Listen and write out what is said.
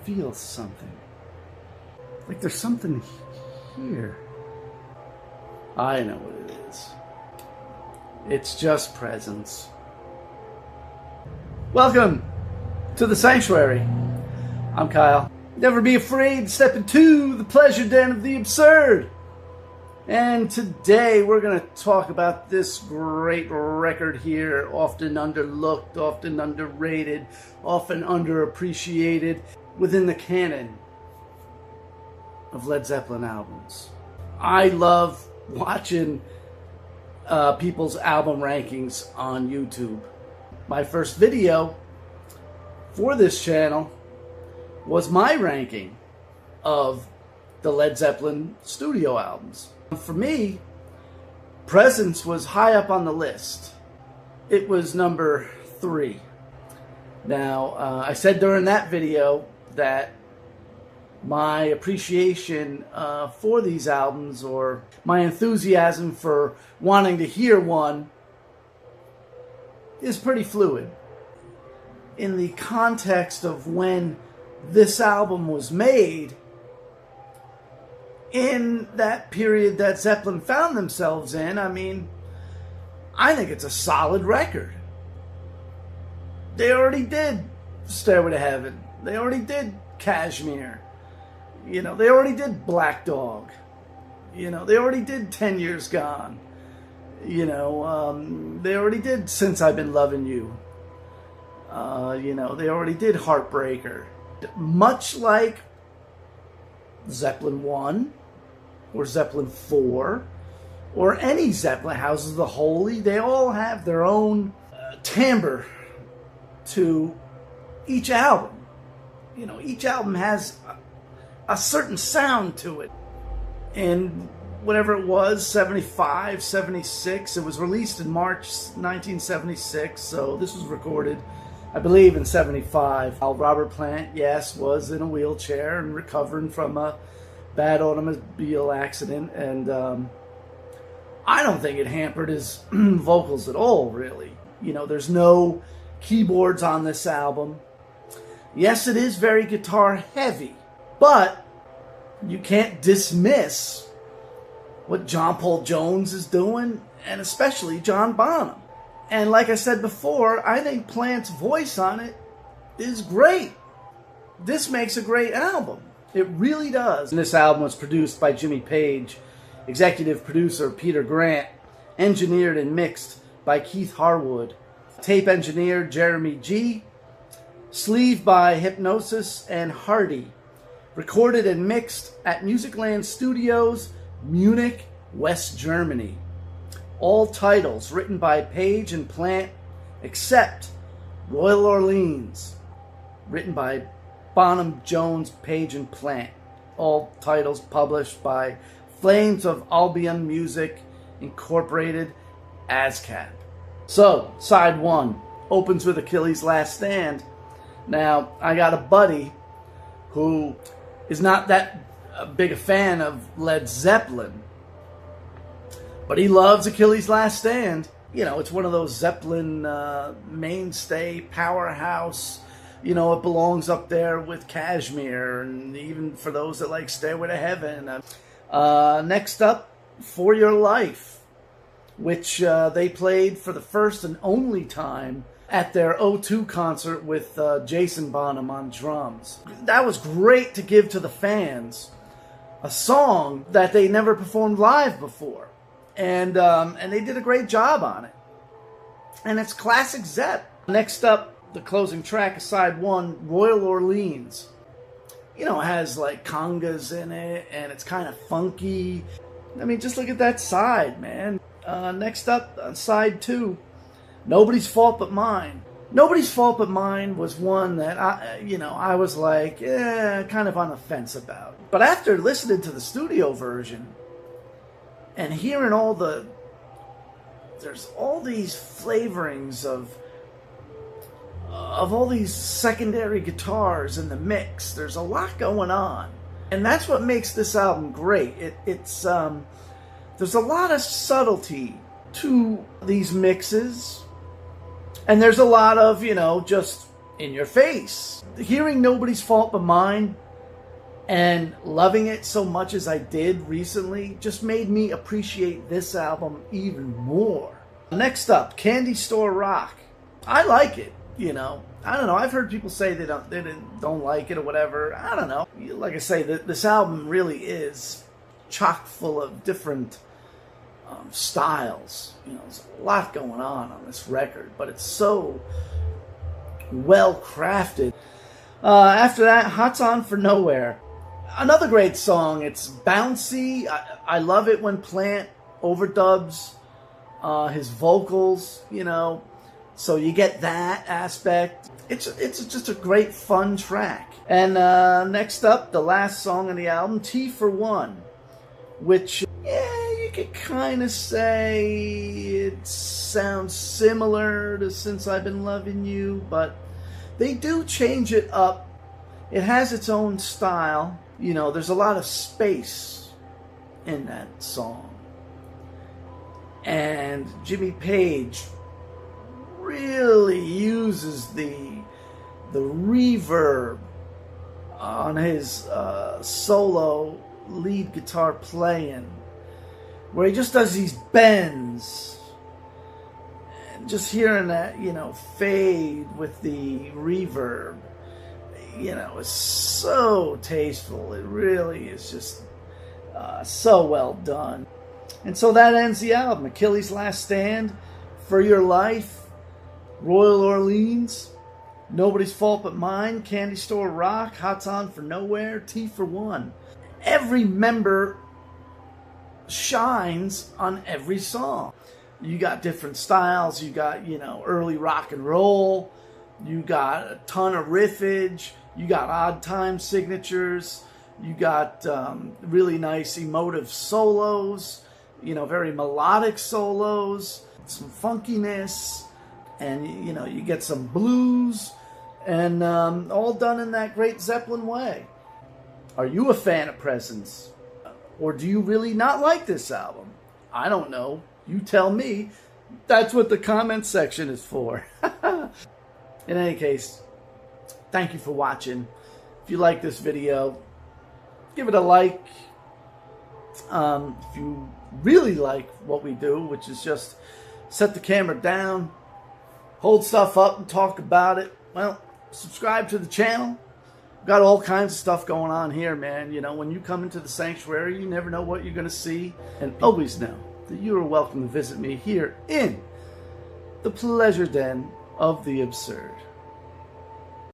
feel something. Like there's something here. I know what it is. It's just presence. Welcome to the sanctuary. I'm Kyle. Never be afraid to step into the pleasure den of the absurd. And today we're going to talk about this great record here, often underlooked, often underrated, often underappreciated within the canon of Led Zeppelin albums. I love watching people's album rankings on YouTube. My first video for this channel was my ranking of the Led Zeppelin studio albums. For me, Presence was high up on the list. It was number 3. Now, I said during that video that my appreciation for these albums, or my enthusiasm for wanting to hear one, is pretty fluid. In the context of when this album was made, in that period that Zeppelin found themselves in, I think it's a solid record. They already did Stairway to Heaven. They already did Kashmir. They already did Black Dog. They already did 10 Years Gone. They already did Since I've Been Loving You. They already did Heartbreaker. Much like Zeppelin 1 or Zeppelin 4 or any Zeppelin, Houses of the Holy, they all have their own timbre to each album. Each album has a certain sound to it. And whatever it was, 75, 76, it was released in March 1976, so this was recorded, I believe, in 75. Robert Plant, yes, was in a wheelchair and recovering from a bad automobile accident, and I don't think it hampered his vocals at all, really. There's no keyboards on this album. Yes, it is very guitar heavy, but you can't dismiss what John Paul Jones is doing, and especially John Bonham. And like I said before, I think Plant's voice on it is great. This makes a great album. It really does. And this album was produced by Jimmy Page, executive producer Peter Grant, engineered and mixed by Keith Harwood, tape engineer Jeremy G, sleeve by Hypnosis and Hardy, recorded and mixed at Musicland Studios, Munich, West Germany. All titles written by Page and Plant, except Royal Orleans, written by Bonham, Jones, Page, and Plant. All titles published by Flames of Albion Music Incorporated, ASCAP. So, side 1 opens with Achilles' Last Stand. Now, I got a buddy who is not that big a fan of Led Zeppelin, but he loves Achilles' Last Stand. It's one of those Zeppelin mainstay, powerhouse. It belongs up there with Kashmir, and even for those that like Stairway to Heaven. Next up, For Your Life, which they played for the first and only time at their O2 concert with Jason Bonham on drums. That was great to give to the fans, a song that they never performed live before. And they did a great job on it. And it's classic Zepp. Next up, the closing track of side 1, Royal Orleans. It has like congas in it, and it's kind of funky. Just look at that side, man. Next up, on side 2, Nobody's Fault But Mine. Nobody's Fault But Mine was one that I was like, kind of on the fence about. But after listening to the studio version and hearing there's all these flavorings of all these secondary guitars in the mix. There's a lot going on, and that's what makes this album great. It's there's a lot of subtlety to these mixes, and there's a lot of just in your face. Hearing Nobody's Fault But Mine and loving it so much as I did recently just made me appreciate this album even more. Next up, Candy Store Rock. I like it, you know. I don't know. I've heard people say they don't like it or whatever. I don't know. Like I say, this album really is chock full of different styles. You know, there's a lot going on this record, but it's so well crafted. After that, Hot's On For Nowhere. Another great song. It's bouncy. I love it when Plant overdubs his vocals, you know, so you get that aspect. It's just a great fun track. And next up, the last song on the album, T for One, which, yeah, you could kind of say it sounds similar to Since I've Been Loving You, but they do change it up. It has its own style. You know, there's a lot of space in that song. And Jimmy Page really uses the reverb on his solo lead guitar playing, where he just does these bends. And just hearing that, you know, fade with the reverb, you know, is so tasteful. It really is just so well done. And so that ends the album. Achilles' Last Stand, For Your Life, Royal Orleans, Nobody's Fault But Mine, Candy Store Rock, Hot's On For Nowhere, T for One. Every member shines on every song. You got different styles. You got, you know, early rock and roll. You got a ton of riffage. You got odd time signatures. You got really nice emotive solos. You know, very melodic solos. Some funkiness. And, you know, you get some blues. And all done in that great Zeppelin way. Are you a fan of Presence? Or do you really not like this album? I don't know. You tell me. That's what the comment section is for. In any case, thank you for watching. If you like this video, give it a like. If you really like what we do, which is just set the camera down, hold stuff up and talk about it, well, subscribe to the channel. Got all kinds of stuff going on here, man. You know, when you come into the sanctuary, you never know what you're going to see. And always know that you are welcome to visit me here in the Pleasure Den of the Absurd.